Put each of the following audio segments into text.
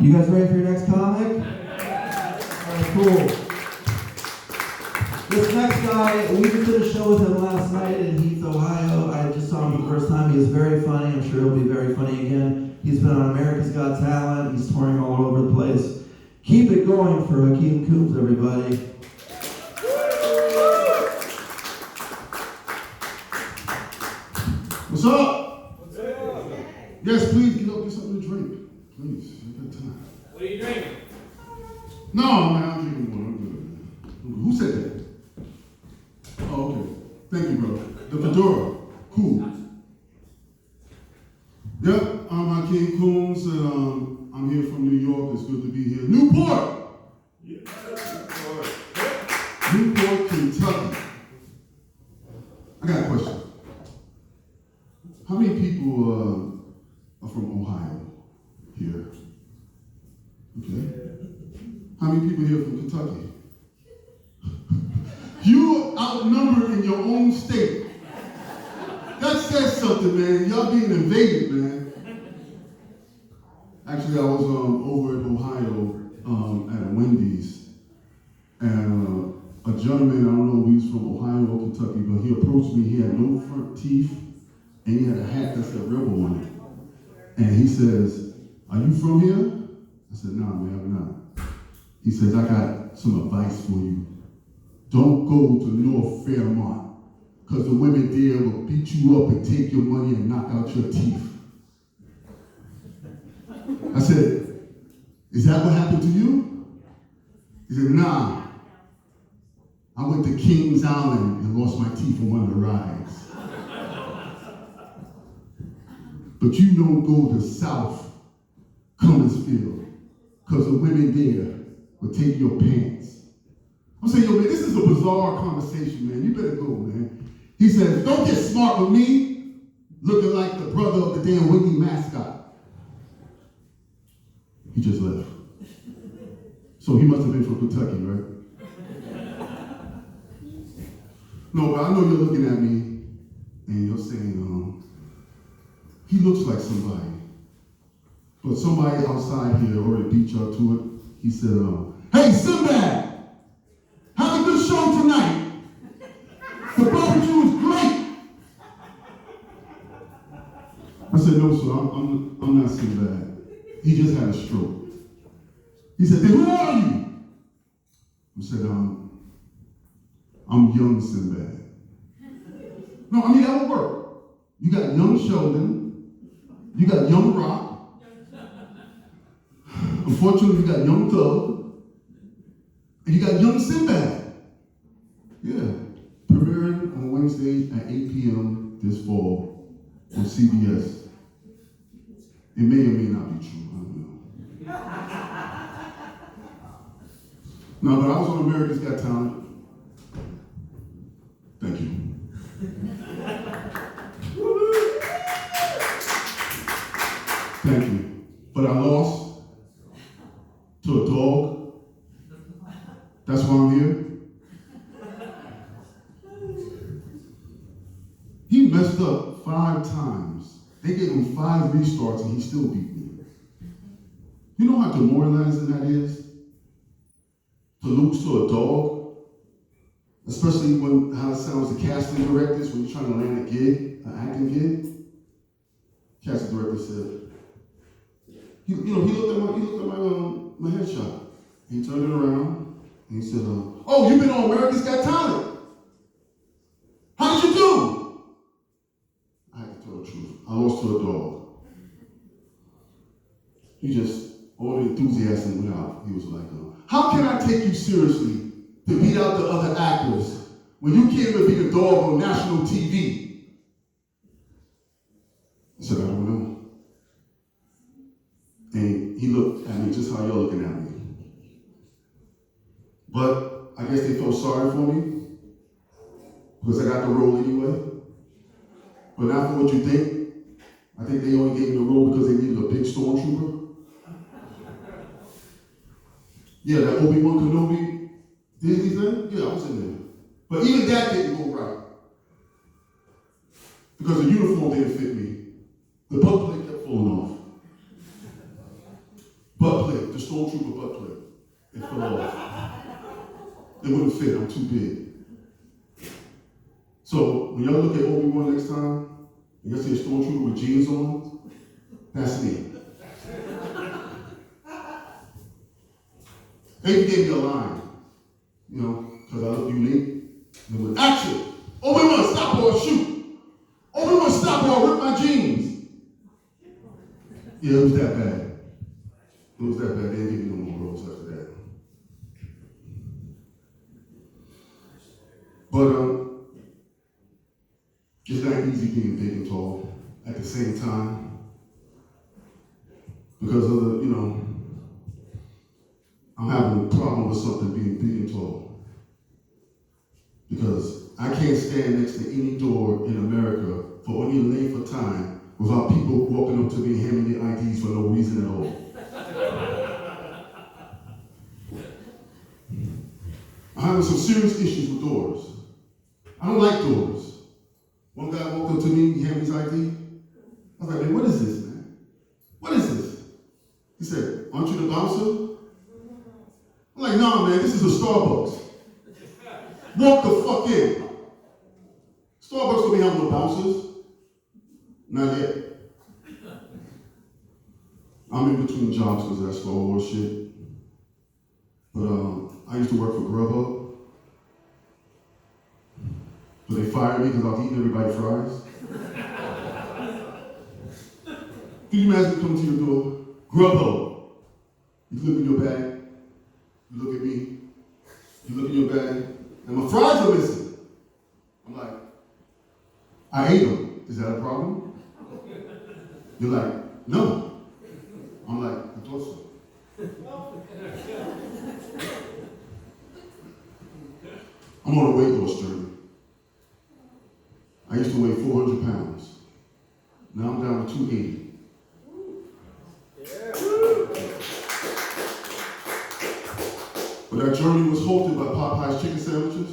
You guys ready for your next comic? Alright, cool. This next guy, we just did a show with him last night in Heath, Ohio. I just saw him for the first time. He is very funny. I'm sure he'll be very funny again. He's been on America's Got Talent. He's touring all over the place. Keep it going for Hakeem Coombs, everybody. What's up? What's up? Yes, please get up, get something to drink. Please, I got time. What are you drinking? No, man, I'm drinking water. I'm good. Who said that? Oh, okay. Thank you, bro. The fedora. Cool. Yep, I'm Hakeem Coombs, and I'm here from New York. It's good to be here. Newport! Yeah. Newport, Kentucky. I got a question. How many people are from Ohio here? Okay. How many people here from Kentucky? You outnumbered in your own state. That says something, man. Y'all being invaded, man. Actually, I was over in Ohio at a Wendy's, and a gentleman, I don't know if he's from Ohio or Kentucky, but he approached me. He had no front teeth, and he had a hat that said Rebel on it. And he says, "Are you from here?" I said, "Nah, man, I'm not." He says, "I got some advice for you. Don't go to North Fairmont, because the women there will beat you up and take your money and knock out your teeth." I said, "Is that what happened to you?" He said, "Nah. I went to Kings Island and lost my teeth on one of the rides." But you don't go to South Cumbersfield, because the women there will take your pants. I'm saying, yo, man, this is a bizarre conversation, man. You better go, man. He says, "Don't get smart with me, looking like the brother of the damn Winnie mascot." He just left. So he must have been from Kentucky, right? No, but I know you're looking at me and you're saying, he looks like somebody. But somebody outside here already beat y'all to it. He said, "Hey, Sinbad! Have a good show tonight. The barbecue is great." I said, "No, sir, I'm not Sinbad. He just had a stroke." He said, "Then who are you?" I said, "I'm young Sinbad." No, I mean, that would work. You got young Sheldon. You got young Rock. Unfortunately, you got young Thug. And you got young Sinbad. Yeah. Premiering on Wednesday at 8 p.m. this fall on CBS. It may or may not be true. I don't know. No, but I was on America's Got Talent. Thank you. Thank you. But I lost to a dog. That's why I'm here. He messed up 5 times. They gave him 5 restarts and he still beat me. You know how demoralizing that is? To lose to a dog? Especially when how it sounds to casting directors when you're trying to land a gig, an acting gig. Casting director said, he looked at my headshot. He turned it around and he said, "Oh, you've been on America's Got Talent. How did you do?" I had to tell the truth. I lost to a dog. He just, all the enthusiasm went out. He was like, "How can I take you seriously to beat out the other actors when you can't even beat a dog on national TV?" I said, "I don't know." And he looked at me just how y'all looking at me. But I guess they felt sorry for me because I got the role anyway. But not for what you think. I think they only gave me the role because they needed a big stormtrooper. Yeah, that Obi-Wan Kenobi Disney thing? Yeah, I was in there. But even that didn't go right. Because the uniform didn't fit me. The butt plate kept falling off. Butt plate stormtrooper butt plug. It fell off. It wouldn't fit, I'm too big. So when y'all look at Obi-Wan next time, and you'll see a stormtrooper with jeans on, that's me. They gave me a line, you know, because I look unique. And it was, action! Obi-Wan, stop or I'll shoot! Obi-Wan, stop or I'll rip my jeans! Yeah, it was that bad. It was that bad. They didn't give me no more roles after that. But it's not easy being big and tall at the same time because of the, you know, I'm having a problem with something being big and tall because I can't stand next to any door in America for any length of time without people walking up to me and handing me IDs for no reason at all. I'm having some serious issues with doors. I don't like doors. One guy walked up to me, he handed me his ID. I was like, man, what is this, man? What is this? He said, aren't you the bouncer? I'm like, nah, man, this is a Starbucks. Walk the fuck in. Starbucks don't be having no bouncers. Not yet. I'm in between jobs because of that Star Wars shit. But I used to work for Grubhub. But they fired me because I was eating everybody's fries. Can you imagine coming to your door? Grubhub. You look in your bag. You look at me. You look in your bag. And my fries are missing. I'm like, I ate them. Is that a problem? You're like, no. I'm like, I thought so. I'm on a weight loss journey. I used to weigh 400 pounds. Now I'm down to 280. But that journey was halted by Popeye's chicken sandwiches.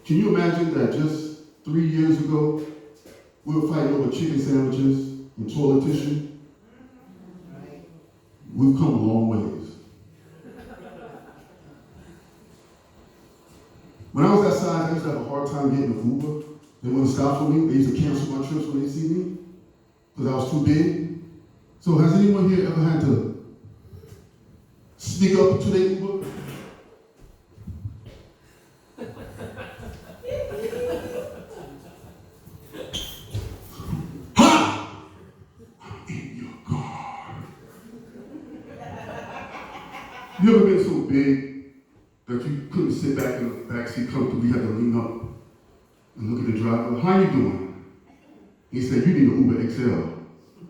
Can you imagine that just 3 years ago, we were fighting over chicken sandwiches and toilet tissue? We've come a long ways. When I was that size, I used to have a hard time getting an Uber. They wouldn't stop for me. They used to cancel my trips when they see me because I was too big. So has anyone here ever had to sneak up to their Uber? Ha! I'm in your car. You ever been so big that you couldn't sit back in the backseat comfortably, you had to lean up and look at the driver? How you doing? He said, you need an Uber XL,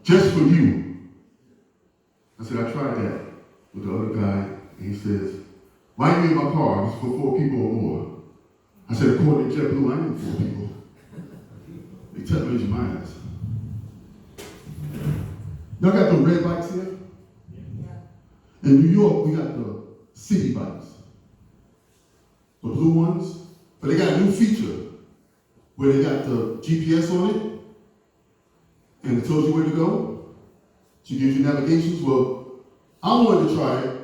just for you. I said, I tried that with the other guy, and he says, why are you in my car? It's for 4 people or more. I said, according to JetBlue, I need 4 people. They television my ass. Y'all got the red bikes here? Yeah. In New York, we got the city bikes. The blue ones, but they got a new feature where they got the GPS on it, and it tells you where to go. She gives you navigations. Well, I wanted to try it.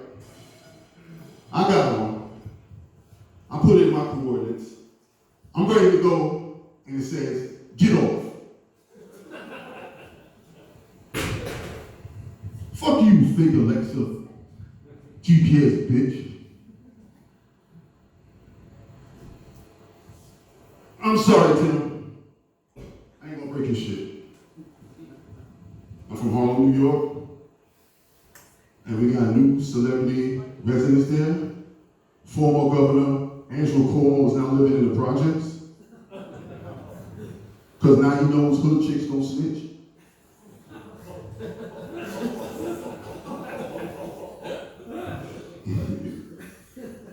I got on. I put in my coordinates. I'm ready to go, and it says, get off. Fuck you, fake Alexa, GPS, bitch. I'm sorry, Tim. I ain't gonna break your shit. I'm from Harlem, New York. And we got new celebrity residents there. Former Governor Andrew Cuomo is now living in the projects. Because now he knows hood chicks don't snitch.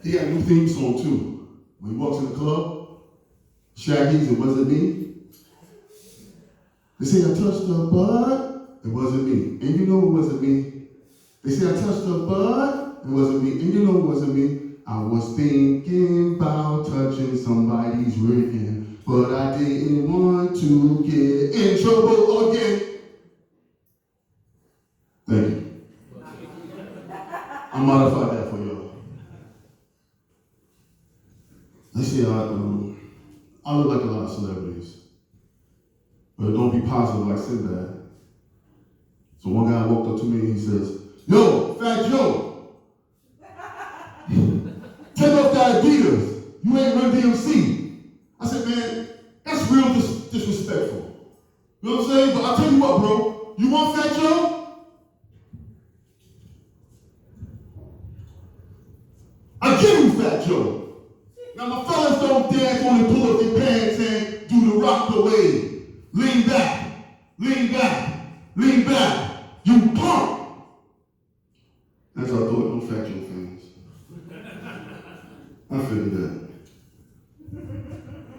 He got a new theme song too. When he walks in the club, Shaggy's, it wasn't me. They say I touched her butt, it wasn't me. And you know it wasn't me. They say I touched her butt, it wasn't me. And you know it wasn't me. I was thinking about touching somebody's written, but I didn't want to get in trouble again. Thank you. I modified that for y'all. They say I look like a lot of celebrities, but don't be positive like Sinbad. So one guy walked up to me and he says, "Yo, Fat Joe, take off that Adidas. You ain't Run DMC." I said, "Man, that's real disrespectful." You know what I'm saying? But I'll tell you what, bro. You want Fat Joe? I give you Fat Joe. Now my fellas don't dance on and pull up their pants and do the rock the way. Lean back, lean back, lean back. You punk. That's our thought on Fat Joe fans. I figured that.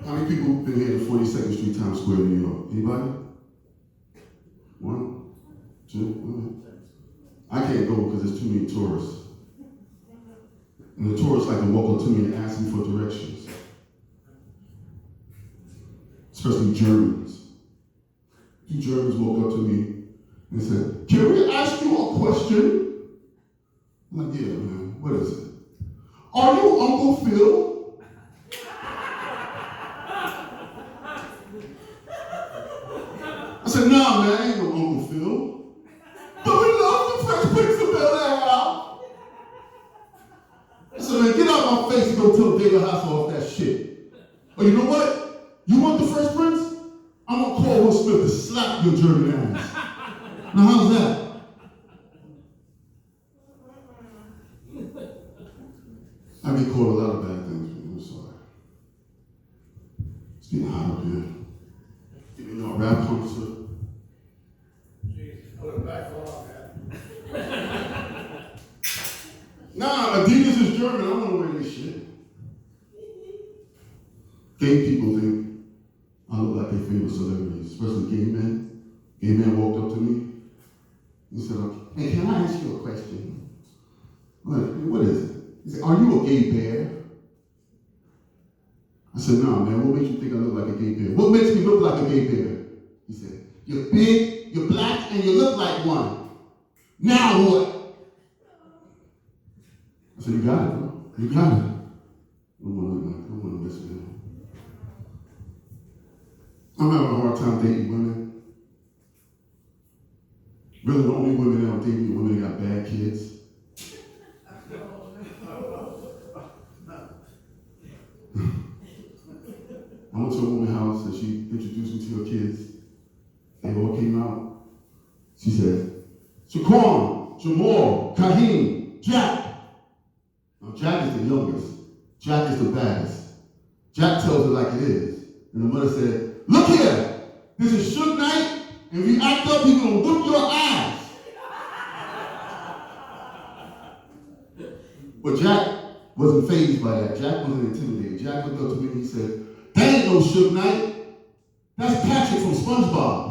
How many people been here at 42nd Street, Times Square, New York? Anybody? One? Two? I can't go because there's too many tourists. And the tourists like to walk up to me and ask me for directions. Especially Germans. Two Germans walked up to me and said, "Can we ask you a question?" I'm like, "Yeah, man, what is it?" "Are you Uncle Phil?" I said, "Nah, man, I ain't no Uncle Phil. But we love the Fresh Prince of Bel-Air." I said, "Man, get out my face and go tell David Hasselhoff that shit. Or you know what? You want the Fresh Prince? I'm gonna call Will Smith to slap your German ass. Now how's that?" I get called a lot of bad things, man. I'm sorry. It's getting hot up here. Getting a rap concert. Jesus, put it back on, man. Nah, Adidas is German. I don't want to wear this shit. Gay people think I look like their favorite celebrities, especially gay men. Gay man walked up to me. He said, "Hey, can I ask you a question?" I'm like, "Hey, what is it?" He said, "Are you a gay bear?" I said, "Nah, man, what makes you think I look like a gay bear? What makes me look like a gay bear?" He said, "You're big, you're black, and you look like one. Now what?" I said, "You got it, bro. You got it." I don't want to mess with him. I'm having a hard time dating women. Really, the only women that I'm dating are women that got bad kids. I went to a woman's house and she introduced me to her kids. They all came out. She said, "Shaquan, Jamal, Kahim, Jack." Now, Jack is the youngest. Jack is the baddest. Jack tells it like it is. And the mother said, "Look here, this is Suge Knight, and if you act up, he's gonna whip your ass." But Jack wasn't fazed by that. Jack wasn't intimidated. Jack looked up to me and he said, "That ain't no Suge Knight. That's Patrick from SpongeBob."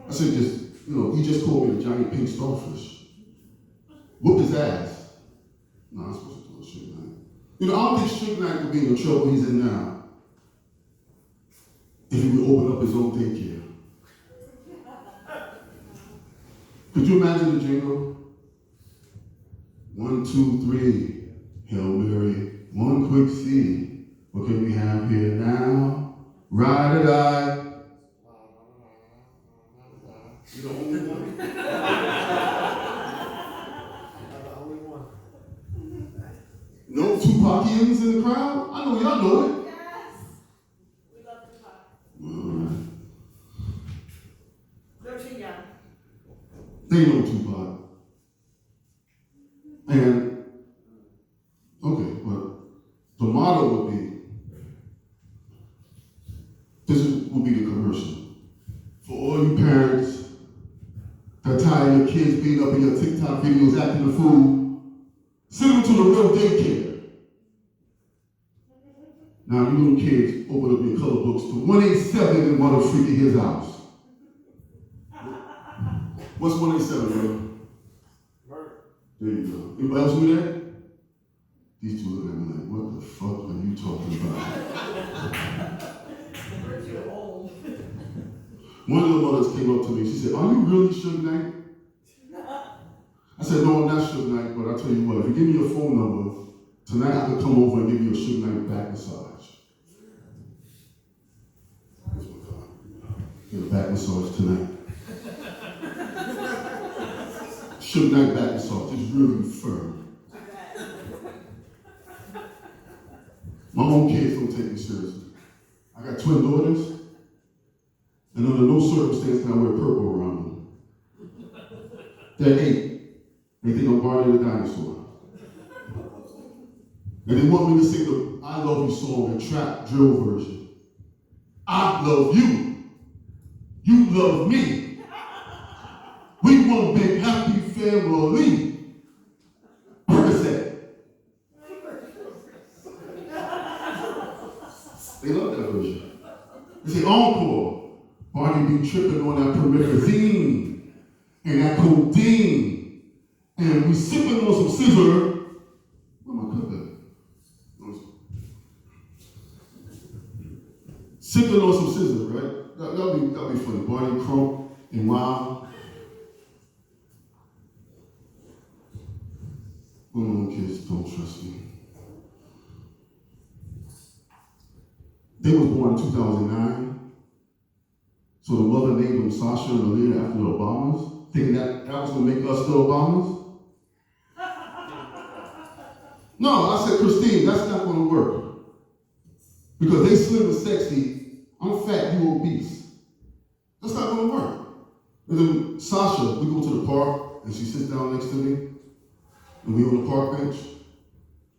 I said, he just called me a giant pink starfish. Whooped his ass. No, I'm supposed to call Suge Knight. I don't think Suge Knight would be in the trouble he's in now if he would open up his own daycare. Could you imagine the jingle? 1, 2, 3, Hail Mary, one quick C. What can we have here now? Ride or die. You the only one? I'm the only one. No Tupacians in the crowd? I know y'all know it. Yes. We love Tupac. All right. They're too young. They know Tupac. And, okay, but the motto would be, would be the commercial. For all you parents that tired of your kids being up in your TikTok videos acting a fool, send them to the real daycare. Now, you little kids, open up your color books to 187 and want to freak in his house. What's 187, bro? Murder. There you go. Anybody else do that? These two look at me like, what the fuck are you talking about? We're too old. One of the mothers came up to me. She said, "Are you really Suge Knight?" said, no, not Suge Knight, but I'll tell you what, if you give me your phone number, tonight I can come over and give you a Suge Knight back massage. Get a back massage tonight. Suge Knight back massage, it's really firm. My own kids don't take me seriously. I got twin daughters, and under no circumstance can I wear purple around them. They're 8. They think I'm Barney the dinosaur. And they want me to sing the I Love You song, the trap drill version. I love you. You love me. We one big happy family. Percocet. They love that version. They say, encore. Barney be tripping on that promethazine and that codeine. And we sipping on some scissor. Where my cup at? Sipping on some scissor, right? That'll be funny. Barney Crump and Wild. Kids don't trust me. They was born in 2009. So the mother named them Sasha and Malia after the Obamas, thinking that was gonna make us the Obamas. No, I said, Christine, that's not gonna work. Because they slim and sexy, I'm fat, you obese. That's not gonna work. And then Sasha, we go to the park, and she sits down next to me, and we on the park bench,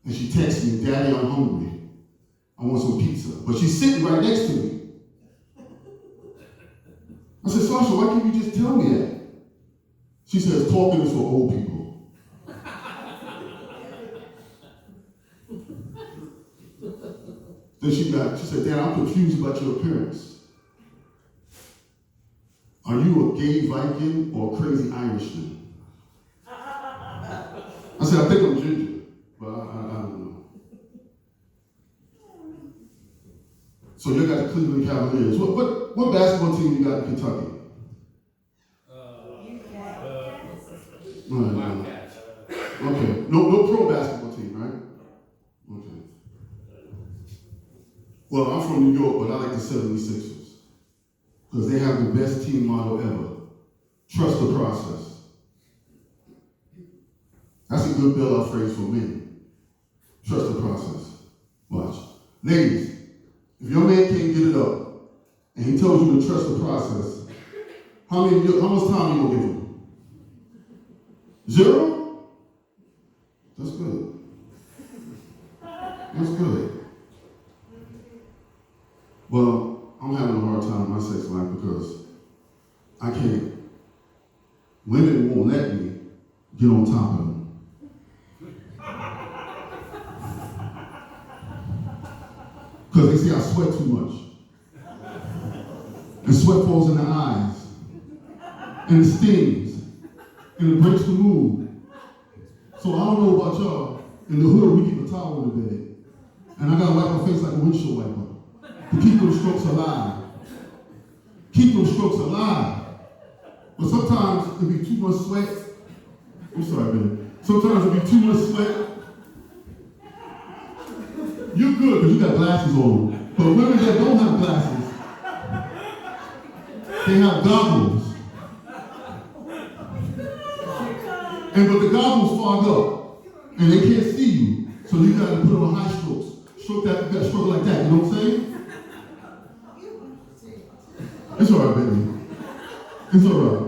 and she texts me, Daddy, I'm hungry. I want some pizza. But she's sitting right next to me. I said, Sasha, why can't you just tell me that? She says, talking is for old people. Then she said, Dad, I'm confused about your appearance. Are you a gay Viking or a crazy Irishman? I said, I think I'm ginger, but I don't know. So you got the Cleveland Cavaliers. What basketball team you got in Kentucky? Okay. No pro basketball team, right? Okay. Well, I'm from New York, but I like the 76ers. Because they have the best team motto ever. Trust the process. That's a good bailout phrase for me. Trust the process. Watch. Ladies, if your man can't get it up, and he tells you to trust the process, how much time you gonna give him? 0? That's good. That's good. Well, I'm having a hard time in my sex life because I can't. Women won't let me get on top of them. Because they say I sweat too much. And sweat falls in the eyes. And it stings. And it breaks the mood. So I don't know about y'all. In the hood, we keep a towel in the bed. And I gotta wipe my face like a windshield wiper. To keep those strokes alive. Keep those strokes alive. But sometimes it be too much sweat. I'm sorry, man. Sometimes it be too much sweat. You're good because you got glasses on. But women that don't have glasses, they have goggles. But the goggles fog up. And they can't see you. So you gotta put on high strokes. Stroke that, you gotta stroke like that, you know what I'm saying? It's all right, baby. It's all right.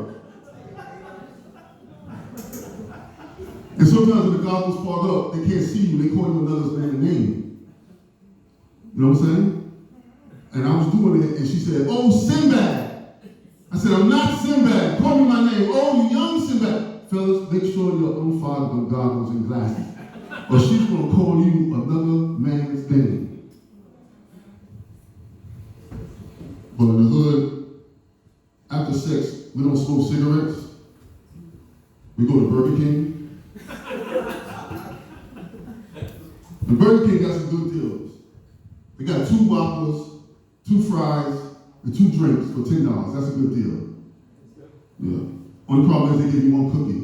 And sometimes when the goggles fog up, they can't see you, they call you another man's name. You know what I'm saying? And I was doing it, and she said, oh, Sinbad. I said, I'm not Sinbad. Call me my name. Oh, young Sinbad. Fellas, make sure you're unfogged on goggles and glasses, or she's going to call you another man's name. But in the hood, after sex, we don't smoke cigarettes. We go to Burger King. And Burger King got some good deals. They got 2 Whoppers, 2 fries, and 2 drinks for $10. That's a good deal. Yeah. Only problem is they give you 1 cookie.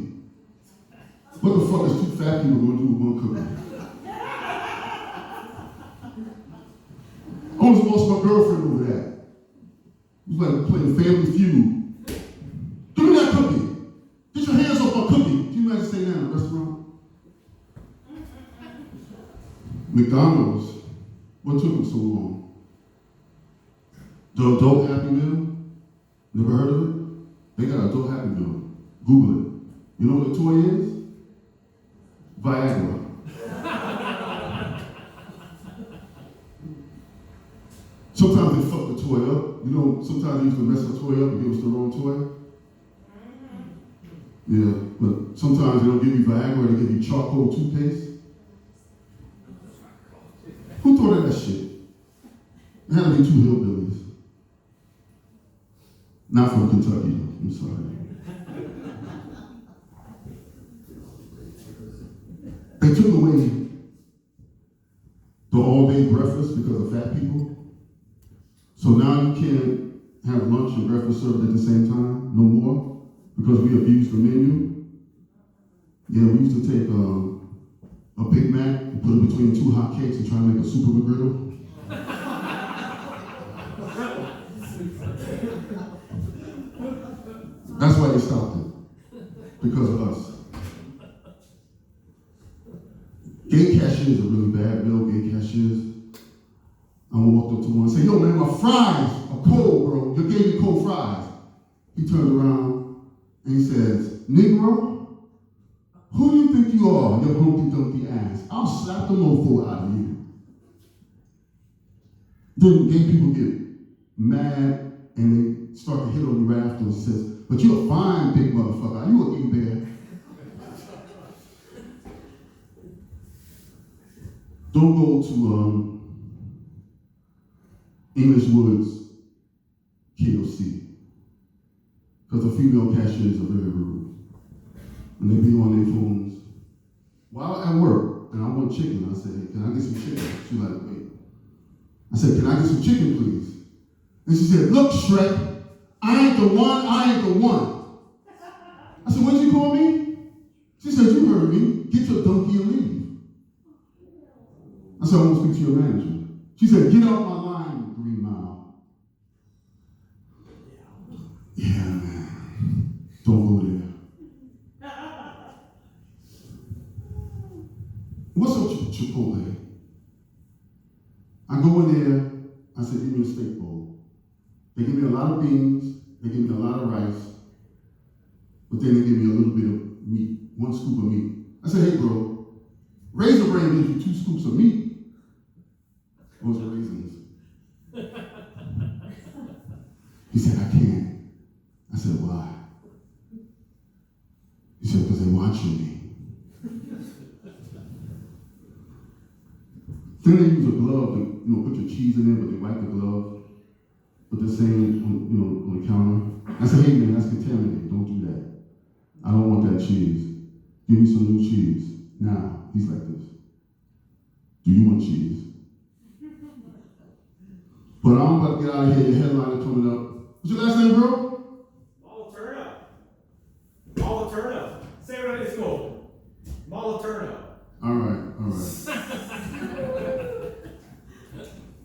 What the fuck is two fat people gonna do with one cookie? I almost lost my girlfriend over that. It was like playing Family Feud. Give me that cookie. Get your hands off my cookie. Can you imagine saying that in a restaurant? McDonald's. What took them so long? The adult Happy Meal? Never heard of it? They got adult Happy Meal. Google it. You know what the toy is? Viagra. Sometimes they fuck the toy up. You know, sometimes they used to mess the toy up and give us the wrong toy. Yeah, but sometimes they don't give you Viagra, they give you charcoal toothpaste. Who thought of that shit? It had to be two hillbillies. Not from Kentucky, though. I'm sorry. They took away the all-day breakfast because of fat people. So now you can't have lunch and breakfast served at the same time, no more, because we abused the menu. Yeah, we used to take a Big Mac and put it between two hot cakes and try to make a super McGriddle. That's why they stopped it, because of us. Gay cashiers are really bad, real gay cashiers. I walked up to one and said, yo man, my fries are cold, bro. You gave me cold fries. He turned around and he says, Negro, who do you think you are, you Humpty Dumpty ass? I'll slap the mofo out of you. Then gay people get mad and they start to hit on you right afterwards. He says, but you're a fine big motherfucker. Are you a gay bear? Don't go to English Woods KFC, because the female cashiers are very rude. And they be on their phones. While at work, and I want chicken, I said, hey, can I get some chicken? She like, wait. I said, can I get some chicken, please? And she said, look, Shrek, I ain't the one, I ain't the one. I said, what'd you call me? She said, you heard me. Get your donkey and leave. I said, I want to speak to your manager. She said, get out my line, Green Mile. Yeah, man. Don't go there. What's up, Chipotle? I go in there, I said, give me a steak bowl. They give me a lot of beans, they give me a lot of rice, but then they give me a little bit of meat, 1 scoop of meat. I said, hey bro, Razor Brain gives you 2 scoops of meat. Those are raisins. He said, I can't. I said, why? He said, because they're watching me. Then they use a glove to, put your cheese in there, but they wipe the glove. Put the same, on the counter. I said, hey man, that's contaminated. Don't do that. I don't want that cheese. Give me some new cheese. Now, he's like this. Do you want cheese? But I'm about to get out of here. Your headliner coming up. What's your last name, bro? Moliterno. Moliterno. Say it right at school. Moliterno. All right.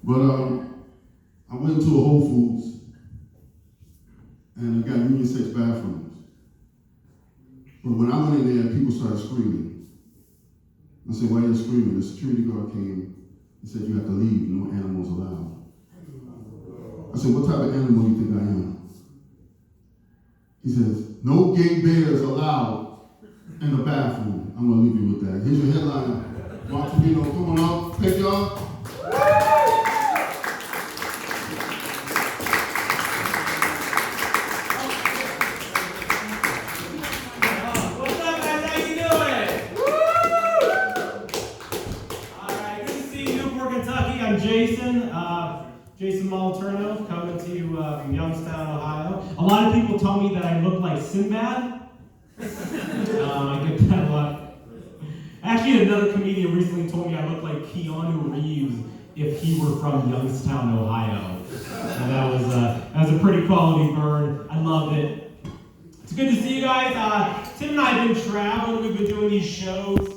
But I went to a Whole Foods and I got union sex bathrooms. But when I went in there, people started screaming. I said, why are you screaming? The security guard came and said, you have to leave, no animals allowed. I said, what type of animal do you think I am? He says, no gay bears allowed in the bathroom. I'm gonna leave you with that. Here's your headliner. Montalino, come on out. Thank y'all. What's up, guys? How you doing? Woo! All right, good to see you, Newport, Kentucky. I'm Jason. Jason Moliterno, coming to you from Youngstown, Ohio. A lot of people tell me that I look like Sinbad. I get that a lot. Actually, another comedian recently told me I look like Keanu Reeves if he were from Youngstown, Ohio. So that was a pretty quality burn. I loved it. It's It's good to see you guys. Tim and I have been traveling. We've been doing these shows